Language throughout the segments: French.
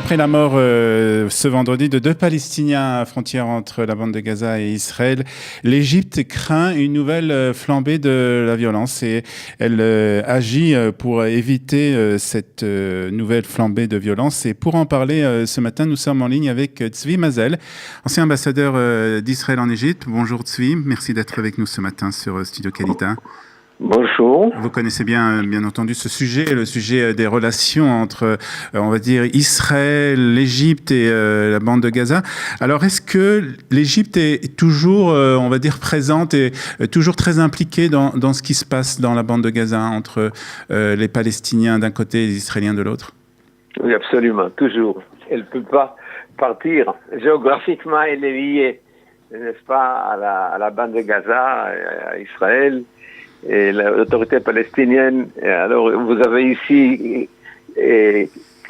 Après la mort ce vendredi de 2 Palestiniens à frontière entre la bande de Gaza et Israël, l'Égypte craint une nouvelle flambée de la violence et elle agit pour éviter cette nouvelle flambée de violence. Et pour en parler ce matin, nous sommes en ligne avec Tzvi Mazel, ancien ambassadeur d'Israël en Égypte. Bonjour Tzvi, merci d'être avec nous ce matin sur Studio Kalita. Bonjour. Vous connaissez bien entendu ce sujet, le sujet des relations entre, on va dire, Israël, l'Égypte et la bande de Gaza. Alors, est-ce que l'Égypte est toujours, on va dire, présente et toujours très impliquée dans ce qui se passe dans la bande de Gaza entre les Palestiniens d'un côté et les Israéliens de l'autre? Oui, absolument, toujours. Elle ne peut pas partir. Géographiquement, elle est liée, n'est-ce pas, à la bande de Gaza, à Israël. Et l'autorité palestinienne, alors vous avez ici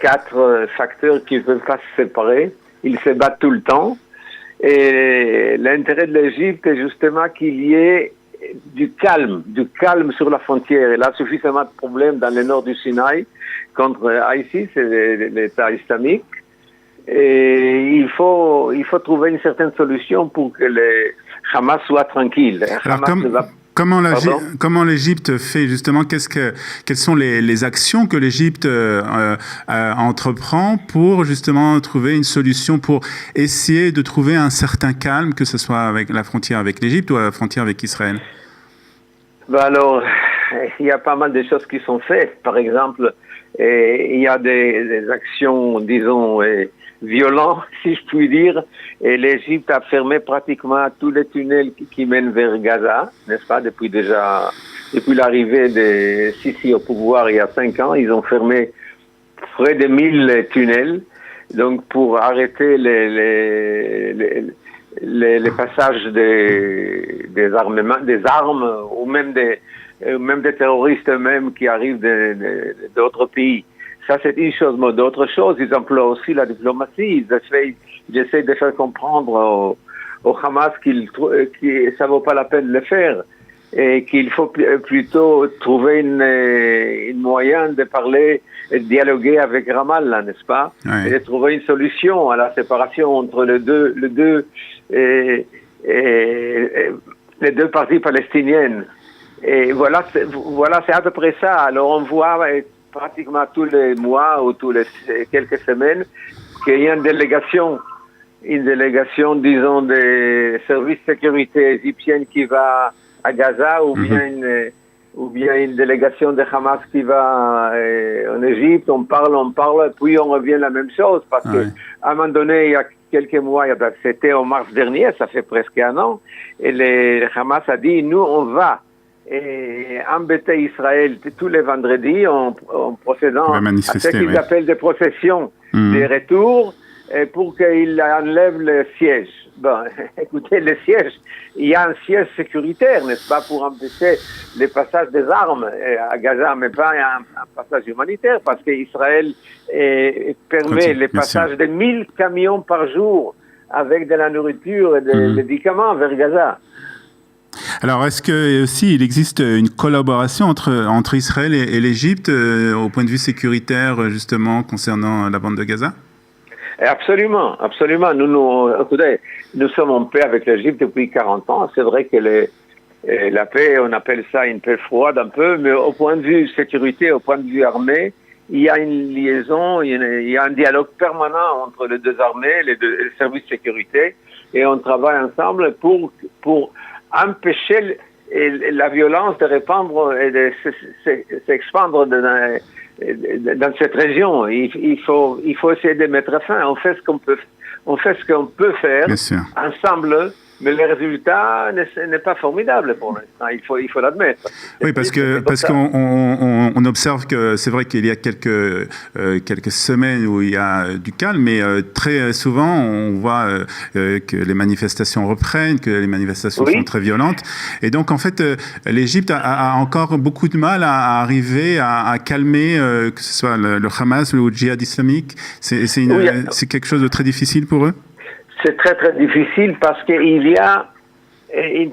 4 facteurs qui ne peuvent pas se séparer, ils se battent tout le temps, et l'intérêt de l'Égypte est justement qu'il y ait du calme sur la frontière. Il a suffisamment de problèmes dans le nord du Sinaï contre ISIS, l'État islamique, et il faut trouver une certaine solution pour que le Hamas soit tranquille. Comment l'Égypte fait justement, quelles sont les actions que l'Égypte entreprend pour justement trouver une solution, pour essayer de trouver un certain calme, que ce soit avec la frontière avec l'Égypte ou à la frontière avec Israël? Alors, il y a pas mal de choses qui sont faites. Par exemple, il y a des actions, disons, violentes, si je puis dire, et l'Égypte a fermé pratiquement tous les tunnels qui mènent vers Gaza, n'est-ce pas, depuis l'arrivée de Sisi au pouvoir il y a 5 ans, ils ont fermé près de 1000 tunnels, donc pour arrêter les passages des armes, ou même des terroristes eux-mêmes qui arrivent d'autres pays. Ça, c'est une chose, mais d'autres choses, ils emploient aussi la diplomatie. Ils essaient de faire comprendre au Hamas que ça vaut pas la peine de le faire et qu'il faut plutôt trouver une moyen de parler et de dialoguer avec Ramallah, n'est-ce pas? Oui. Et de trouver une solution à la séparation entre les deux parties palestiniennes. Et voilà, c'est à peu près ça. Alors on voit pratiquement tous les mois ou quelques semaines qu'il y a une délégation, disons, des services de sécurité égyptiennes qui va à Gaza, ou bien une délégation de Hamas qui va en Égypte. On parle, puis on revient à la même chose, parce que à un moment donné, il y a quelques mois, c'était en mars dernier, ça fait presque 1 an, et le Hamas a dit, nous, on va embêter Israël tous les vendredis en procédant à ce qu'ils appellent des processions des retours, pour qu'ils enlèvent le siège. Bon, écoutez, le siège, il y a un siège sécuritaire, n'est-ce pas, pour empêcher le passage des armes à Gaza, mais pas un passage humanitaire, parce qu'Israël permet le passage de 1000 camions par jour avec de la nourriture et des médicaments vers Gaza. Alors, est-ce que aussi il existe une collaboration entre Israël et l'Égypte au point de vue sécuritaire, justement, concernant la bande de Gaza? Absolument, absolument. Nous sommes en paix avec l'Égypte depuis 40 ans. C'est vrai que la paix, on appelle ça une paix froide un peu, mais au point de vue sécurité, au point de vue armée, il y a une liaison, il y a un dialogue permanent entre les deux armées, les services de sécurité, et on travaille ensemble pour empêcher la violence de répandre et de s'expandre dans cette région. Il faut essayer de mettre fin. On fait ce qu'on peut faire ensemble, mais le résultat n'est pas formidable pour l'instant. Il faut l'admettre. Oui, parce qu'on observe que c'est vrai qu'il y a quelques semaines où il y a du calme, mais très souvent on voit que les manifestations reprennent, que les manifestations sont très violentes, et donc en fait l'Égypte a encore beaucoup de mal à arriver à calmer, que ce soit le Hamas ou le djihad islamique. C'est quelque chose de très difficile pour eux. C'est très très difficile parce qu'il y a une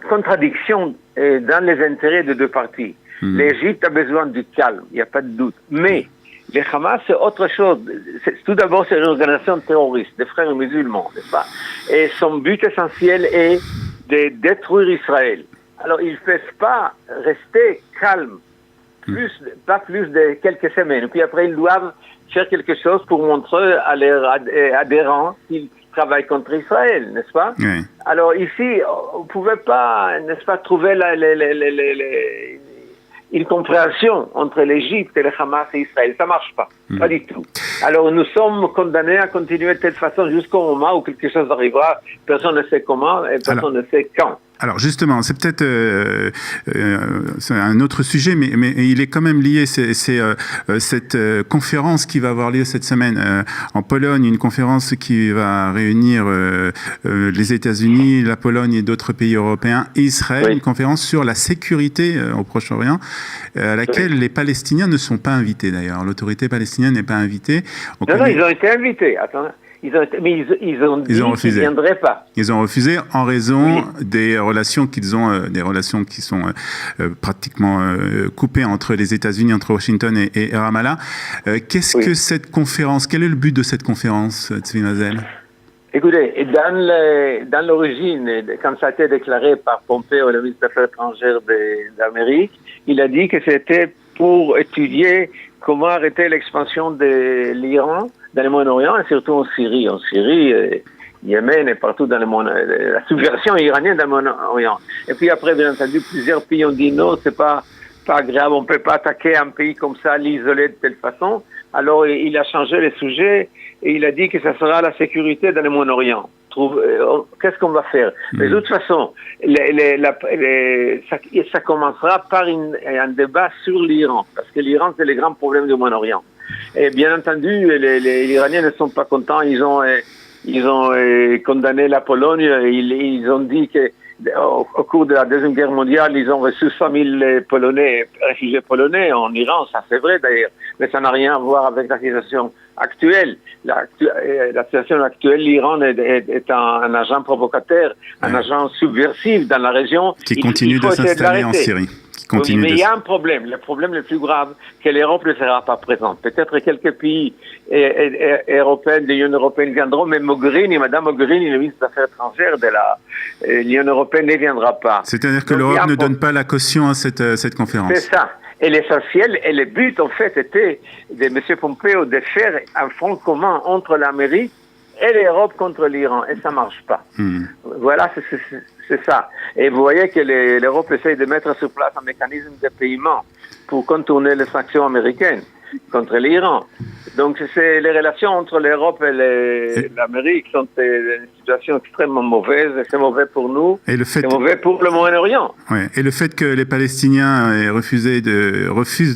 contradiction dans les intérêts des deux parties. L'Égypte a besoin du calme, il n'y a pas de doute. Mais Les Hamas, c'est autre chose. Tout d'abord, c'est une organisation terroriste, des frères musulmans, n'est-ce pas? Et son but essentiel est de détruire Israël. Alors, ils ne peuvent pas rester calmes, pas plus de quelques semaines. Et puis après, ils doivent faire quelque chose pour montrer à leurs adhérents qu'ils travaillent contre Israël, n'est-ce pas? Oui. Alors ici, on ne pouvait pas, n'est-ce pas, trouver une compréhension entre l'Égypte et le Hamas et Israël. Ça ne marche pas, pas du tout. Alors nous sommes condamnés à continuer de cette façon jusqu'au moment où quelque chose arrivera. Personne ne sait comment et personne ne sait quand. Alors justement, c'est peut-être c'est un autre sujet, mais il est quand même lié. C'est cette conférence qui va avoir lieu cette semaine en Pologne, une conférence qui va réunir les États-Unis, la Pologne et d'autres pays européens et Israël, une conférence sur la sécurité au Proche-Orient, à laquelle les Palestiniens ne sont pas invités d'ailleurs. L'autorité palestinienne n'est pas invitée. Non, ils ont été invités. Attends. Ils ont dit qu'ils ne viendraient pas. Ils ont refusé en raison des relations qu'ils ont, des relations qui sont pratiquement coupées entre les États-Unis, entre Washington et Ramallah. Qu'est-ce que cette conférence, quel est le but de cette conférence, Tzvi Mazel? Écoutez, dans l'origine, quand ça a été déclaré par Pompeo, le ministre des Affaires étrangères d'Amérique, il a dit que c'était pour étudier comment arrêter l'expansion de l'Iran dans le Moyen-Orient et surtout en Syrie. En Syrie, Yémen et partout dans le monde, la subversion iranienne dans le Moyen-Orient. Et puis après, bien entendu, plusieurs pays ont dit non, c'est pas grave, on peut pas attaquer un pays comme ça, l'isoler de telle façon. Alors il a changé les sujets et il a dit que ça sera la sécurité dans le Moyen-Orient. Qu'est-ce qu'on va faire? Mais de toute façon, ça commencera par un débat sur l'Iran, parce que l'Iran, c'est le grand problème du Moyen-Orient. Et bien entendu, les Iraniens ne sont pas contents. Ils ont condamné la Pologne. Ils ont dit que au cours de la Deuxième Guerre mondiale, ils ont reçu 100 000 réfugiés polonais en Iran. Ça, c'est vrai d'ailleurs. Mais ça n'a rien à voir avec la situation actuelle. La situation actuelle, l'Iran est un agent provocateur, un agent subversif dans la région. Qui continue de s'installer en Syrie. Mais il y a un problème. Le problème le plus grave, que l'Europe ne sera pas présente. Peut-être quelques pays européens, de l'Union européenne viendront, mais Madame Mogherini, le ministre des Affaires étrangères de l'Union européenne, ne viendra pas. C'est-à-dire que l'Europe ne donne pas la caution à cette conférence. C'est ça. Et l'essentiel, et le but, en fait, était de M. Pompeo de faire un front commun entre l'Amérique et l'Europe contre l'Iran. Et ça ne marche pas. Voilà, c'est ça. Et vous voyez que l'Europe essaye de mettre sur place un mécanisme de paiement pour contourner les sanctions américaines contre l'Iran. Donc, les relations entre l'Europe et l'Amérique sont une situation extrêmement mauvaise. C'est mauvais pour nous. C'est mauvais pour le Moyen-Orient. Ouais. Et le fait que les Palestiniens refusent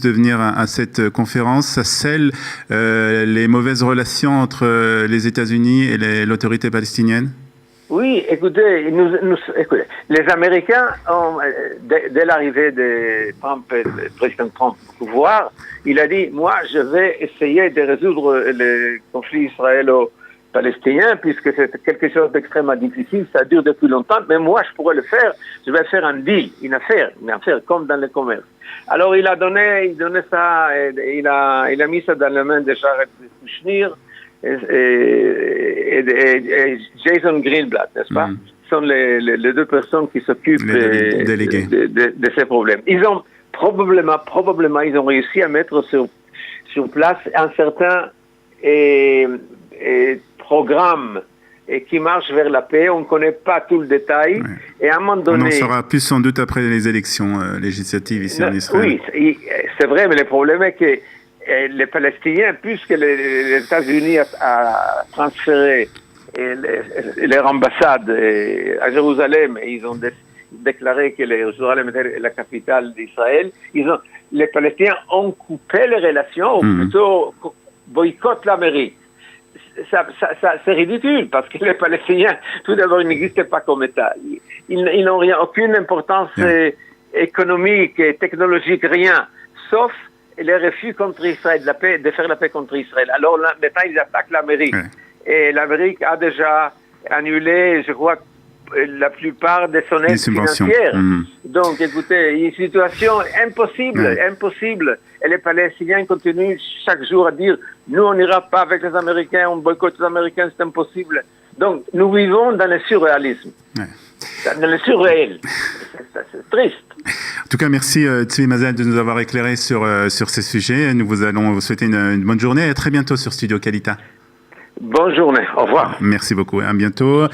de venir à cette conférence, ça scelle les mauvaises relations entre les États-Unis et l'autorité palestinienne? Oui, écoutez, les Américains dès l'arrivée de Trump, le président Trump au pouvoir, il a dit, moi, je vais essayer de résoudre le conflit israélo-palestinien, puisque c'est quelque chose d'extrêmement difficile, ça dure depuis longtemps, mais moi, je pourrais le faire, je vais faire un deal, une affaire comme dans le commerce. Alors, il donné ça, il a mis ça dans les mains de Jared Kushner, et Jason Greenblatt, n'est-ce pas? Ce sont les deux personnes qui s'occupent de ces problèmes. Ils ont probablement, ils ont réussi à mettre sur place un certain programme qui marche vers la paix. On ne connaît pas tout le détail. Ouais. Et à un moment donné... On en saura plus sans doute après les élections législatives ici en Israël. Oui, c'est vrai, mais le problème est que les Palestiniens, puisque les États-Unis a transféré leur ambassade à Jérusalem, et ils ont déclaré que Jérusalem était la capitale d'Israël, les Palestiniens ont coupé les relations, ou plutôt boycottent l'Amérique. C'est ridicule, parce que les Palestiniens, tout d'abord, ils n'existent pas comme État. Ils n'ont aucune importance économique et technologique, rien, sauf les refus contre Israël, de faire la paix contre Israël. Alors maintenant, ils attaquent l'Amérique. Et l'Amérique a déjà annulé, je crois, la plupart des son aide financière. Donc, écoutez, une situation impossible. Et les Palestiniens continuent chaque jour à dire « Nous, on n'ira pas avec les Américains, on boycotte les Américains, c'est impossible. » Donc, nous vivons dans le surréalisme. Dans le surréel. C'est triste. En tout cas, merci Tzvi Mazel de nous avoir éclairé sur ces sujets. Nous allons vous souhaiter une bonne journée et à très bientôt sur Studio Kalita. Bonne journée. Au revoir. Merci beaucoup. À bientôt.